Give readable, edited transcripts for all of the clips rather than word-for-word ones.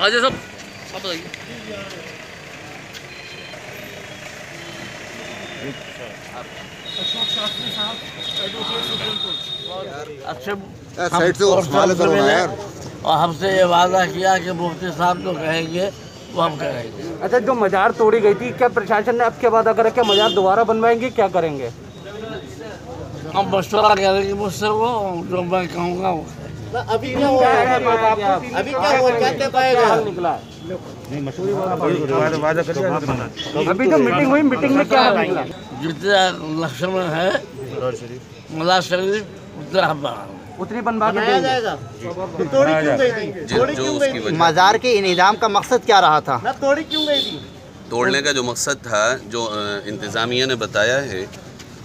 आजा सब बताइए। साइड से यार। और हमसे ये वादा किया कि मुफ्ती साहब तो कहेंगे वो हम करेंगे। अच्छा, जो मजार तोड़ी गई थी, क्या प्रशासन ने अब क्या वादा करा, क्या मजार दोबारा बनवाएंगे, क्या करेंगे? हम मशवरा करेंगे मुझसे, वो जो मैं कहूँगा वो। अभी क्या हुआ, क्या हल निकला? अभी जो मीटिंग हुई, मीटिंग में क्या हल निकला? जितना लक्ष्य में है मजार शरीफ उतना हम बनाएंगे, उतनी बनवा के जाएगा। तोड़ी क्यों गई थी? मजार के इंतजाम का मकसद क्या रहा था? ना तोड़ी क्यों गई थी? तोड़ने का जो मकसद था, जो इंतज़ामिया ने बताया है,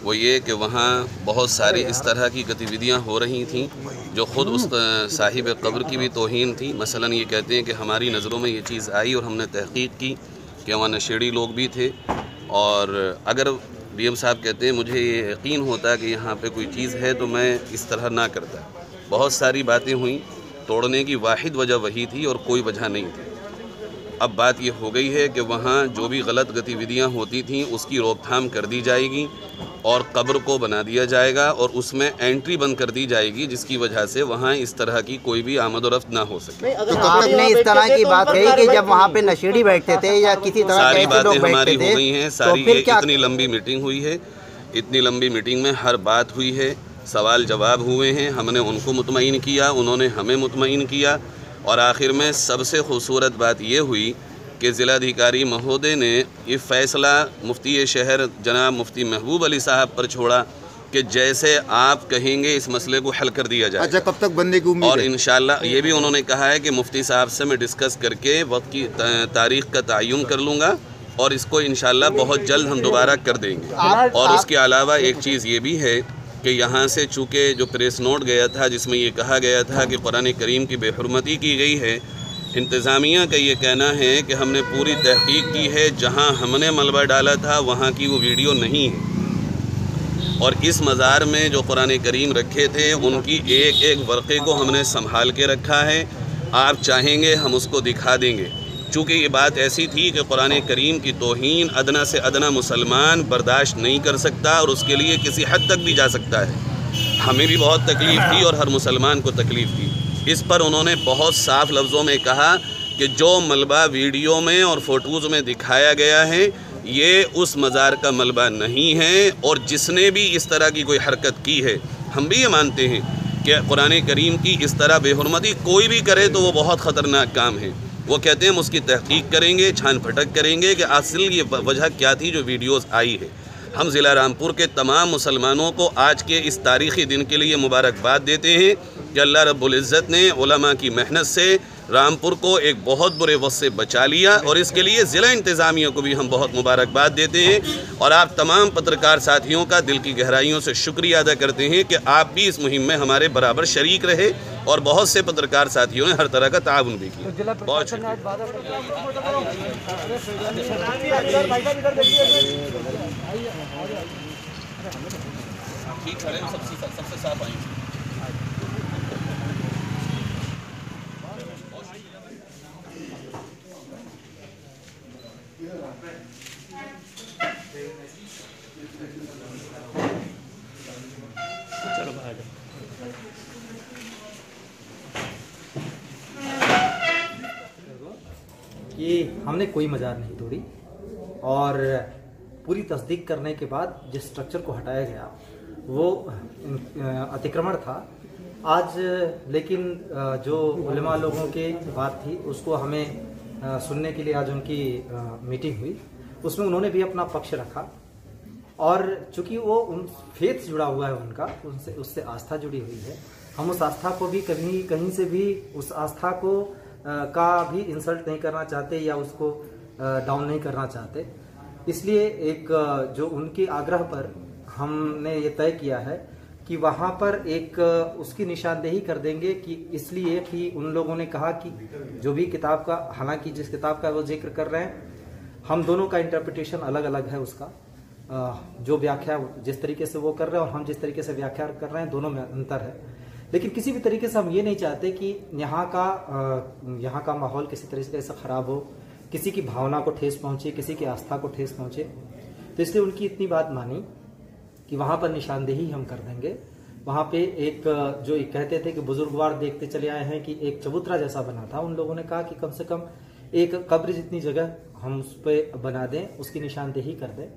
वो ये कि वहाँ बहुत सारी इस तरह की गतिविधियाँ हो रही थीं जो ख़ुद उस साहिब कब्र की भी तौहीन थी। मसलन ये कहते हैं कि हमारी नज़रों में ये चीज़ आई और हमने तहक़ीक़ की कि वहाँ नशेड़ी लोग भी थे, और अगर डीएम साहब कहते हैं मुझे ये यकीन होता कि यहाँ पे कोई चीज़ है तो मैं इस तरह ना करता। बहुत सारी बातें हुई, तोड़ने की वाहिद वजह वही थी और कोई वजह नहीं थी। अब बात ये हो गई है कि वहाँ जो भी गलत गतिविधियाँ होती थीं उसकी रोकथाम कर दी जाएगी और कब्र को बना दिया जाएगा और उसमें एंट्री बंद कर दी जाएगी, जिसकी वजह से वहाँ इस तरह की कोई भी आमद और रफ्त ना हो सके। तो आपने इस तरह की बात कही कि जब वहाँ पे नशेड़ी बैठते थे या किसी तरह सारी बातें हमारी हो गई हैं, सारी ये क्या? इतनी लंबी मीटिंग हुई है, इतनी लंबी मीटिंग में हर बात हुई है, सवाल जवाब हुए हैं, हमने उनको मुतमईन किया, उन्होंने हमें मुतमईन किया, और आखिर में सबसे खूबसूरत बात ये हुई कि ज़िलाधिकारी महोदय ने ये फ़ैसला मुफ्ती शहर जनाब मुफ्ती महबूब अली साहब पर छोड़ा कि जैसे आप कहेंगे इस मसले को हल कर दिया जाए। अच्छा, कब तक बनने की उम्मीद और है? इंशाल्लाह ये भी उन्होंने कहा है कि मुफ्ती साहब से मैं डिस्कस करके वक्त की तारीख़ का तयन कर लूँगा और इसको इंशाल्लाह बहुत जल्द हम दोबारा कर देंगे। और उसके अलावा एक चीज़ ये भी है कि यहाँ से चूँकि जो प्रेस नोट गया था जिसमें ये कहा गया था कि कुरान करीम की बेहुरमती की गई है, इंतज़ामिया का ये कहना है कि हमने पूरी तहक़ीक़ की है, जहाँ हमने मलबा डाला था वहाँ की वो वीडियो नहीं है, और इस मज़ार में जो कुरान करीम रखे थे उनकी एक एक वर्क़े को हमने संभाल के रखा है। आप चाहेंगे हम उसको दिखा देंगे। चूँकि ये बात ऐसी थी कि कुरान करीम की तौहीन अदना से अदना मुसलमान बर्दाश्त नहीं कर सकता और उसके लिए किसी हद तक भी जा सकता है। हमें भी बहुत तकलीफ़ थी और हर मुसलमान को तकलीफ़ थी। इस पर उन्होंने बहुत साफ लफ्ज़ों में कहा कि जो मलबा वीडियो में और फ़ोटोज़ में दिखाया गया है ये उस मज़ार का मलबा नहीं है, और जिसने भी इस तरह की कोई हरकत की है, हम भी ये मानते हैं कि कुरान करीम की इस तरह बेहुरमती कोई भी करे तो वो बहुत ख़तरनाक काम है। वो कहते हैं हम उसकी तहक़ीक़ करेंगे, छान फटक करेंगे कि असल ये वजह क्या थी जो वीडियोज़ आई है। हम ज़िला रामपुर के तमाम मुसलमानों को आज के इस तारीख़ी दिन के लिए मुबारकबाद देते हैं कि अल्लाह रब्बुल इज़्ज़त ने उलमा की मेहनत से रामपुर को एक बहुत बुरे वक्त से बचा लिया, और इसके लिए ज़िला इंतज़ामिया को भी हम बहुत मुबारकबाद देते हैं। और आप तमाम पत्रकार साथियों का दिल की गहराइयों से शुक्रिया अदा करते हैं कि आप भी इस मुहिम में हमारे बराबर शरीक रहे, और बहुत से पत्रकार साथियों ने हर तरह का ताउन भी किया। बहुत शुक्रिया। सबसे साफ आएंगे। कि हमने कोई मजार नहीं तोड़ी, और पूरी तस्दीक करने के बाद जिस स्ट्रक्चर को हटाया गया वो अतिक्रमण था आज। लेकिन जो उलमा लोगों की बात थी उसको हमें सुनने के लिए आज उनकी मीटिंग हुई, उसमें उन्होंने भी अपना पक्ष रखा, और चूंकि वो उन फेथ से जुड़ा हुआ है उनका, उससे आस्था जुड़ी हुई है, हम उस आस्था को भी कहीं से भी उस आस्था को का भी इंसल्ट नहीं करना चाहते या उसको डाउन नहीं करना चाहते। इसलिए एक जो उनके आग्रह पर हमने ये तय किया है कि वहाँ पर एक उसकी निशानदेही कर देंगे, कि इसलिए कि उन लोगों ने कहा कि जो भी किताब का, हालांकि जिस किताब का वो जिक्र कर रहे हैं, हम दोनों का इंटरप्रिटेशन अलग अलग है उसका, जो व्याख्या जिस तरीके से वो कर रहे हैं और हम जिस तरीके से व्याख्या कर रहे हैं दोनों में अंतर है। लेकिन किसी भी तरीके से हम ये नहीं चाहते कि यहाँ का माहौल किसी तरह से ऐसा खराब हो, किसी की भावना को ठेस पहुंचे, किसी की आस्था को ठेस पहुंचे। तो इसलिए उनकी इतनी बात मानी कि वहां पर निशानदेही हम कर देंगे। वहां पे एक जो एक कहते थे कि बुजुर्गवार देखते चले आए हैं कि एक चबूतरा जैसा बना था, उन लोगों ने कहा कि कम से कम एक कब्र जितनी जगह हम उस पर बना दें, उसकी निशानदेही कर दें।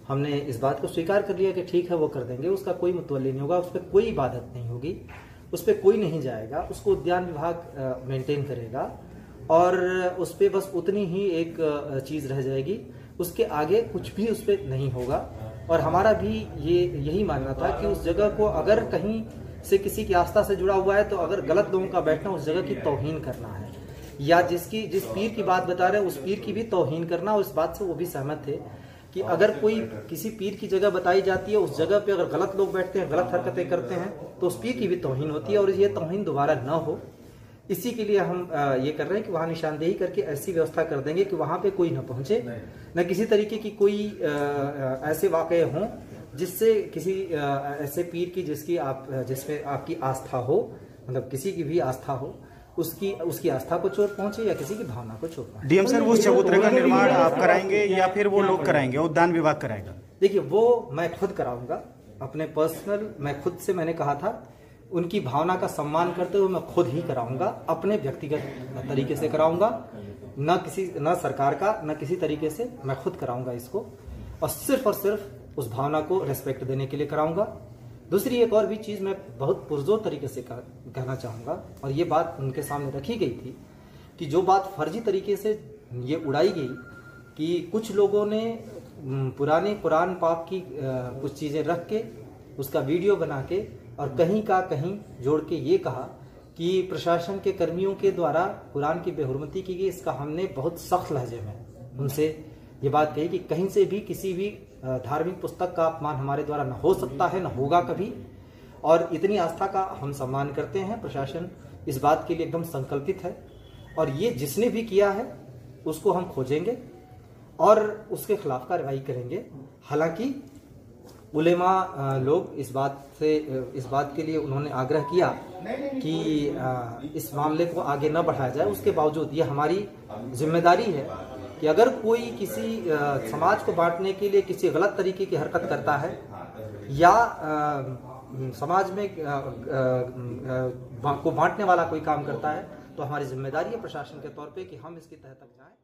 हमने इस बात को स्वीकार कर लिया कि ठीक है वो कर देंगे, उसका कोई मुतवल्ली नहीं होगा, उस पर कोई इबादत नहीं होगी, उस पर कोई नहीं जाएगा, उसको उद्यान विभाग मेंटेन करेगा और उस पर बस उतनी ही एक चीज रह जाएगी, उसके आगे कुछ भी उस पर नहीं होगा। और हमारा भी यही मानना था कि उस जगह को अगर कहीं से किसी की आस्था से जुड़ा हुआ है तो अगर गलत लोगों का बैठना उस जगह की तौहीन करना है, या जिस पीर की बात बता रहे हैं उस पीर की भी तौहीन करना। और इस बात से वो भी सहमत थे कि अगर कोई किसी पीर की जगह बताई जाती है, उस जगह पे अगर गलत लोग बैठते हैं, गलत हरकतें करते हैं, तो उस पीर की भी तौहीन होती है और ये तौहीन दोबारा न हो। इसी के लिए हम ये कर रहे हैं कि वहां निशानदेही करके ऐसी व्यवस्था कर देंगे कि वहां पे कोई न पहुंचे, न किसी तरीके की कोई ऐसे वाकये हों जिससे किसी ऐसे पीर की जिसमें आपकी आस्था हो, मतलब किसी की भी आस्था हो, उसकी आस्था को चोट पहुंचे या किसी की भावना को चोट पहुंचे। डीएम सर, वो चबूतरे का निर्माण आप कराएंगे या फिर वो लोग कराएंगे, उद्यान विभाग कराएगा? देखिए, वो मैं खुद कराऊंगा, अपने पर्सनल, मैंने कहा था उनकी भावना का सम्मान करते हुए मैं खुद ही कराऊंगा, अपने व्यक्तिगत तरीके से कराऊंगा, न सरकार का न किसी तरीके से, मैं खुद कराऊंगा इसको, और सिर्फ उस भावना को रेस्पेक्ट देने के लिए कराऊंगा। दूसरी एक और भी चीज मैं बहुत पुरजोर तरीके से कहना चाहूंगा, और ये बात उनके सामने रखी गई थी कि जो बात फर्जी तरीके से ये उड़ाई गई कि कुछ लोगों ने पुराने कुरान पाक की कुछ चीजें रख के उसका वीडियो बना के और कहीं का कहीं जोड़ के ये कहा कि प्रशासन के कर्मियों के द्वारा कुरान की बेहुरमती की गई। इसका हमने बहुत सख्त लहजे में उनसे ये बात कही कि कहीं से भी किसी भी धार्मिक पुस्तक का अपमान हमारे द्वारा न हो सकता है, न होगा कभी, और इतनी आस्था का हम सम्मान करते हैं। प्रशासन इस बात के लिए एकदम संकल्पित है और ये जिसने भी किया है उसको हम खोजेंगे और उसके खिलाफ कार्रवाई करेंगे। हालांकि उलेमा लोग इस बात के लिए उन्होंने आग्रह किया कि इस मामले को आगे न बढ़ाया जाए। उसके बावजूद ये हमारी जिम्मेदारी है कि अगर कोई किसी समाज को बांटने के लिए किसी गलत तरीके की हरकत करता है या समाज में को बांटने वाला कोई काम करता है, तो हमारी जिम्मेदारी है प्रशासन के तौर पे कि हम इसकी तह तक जाएं।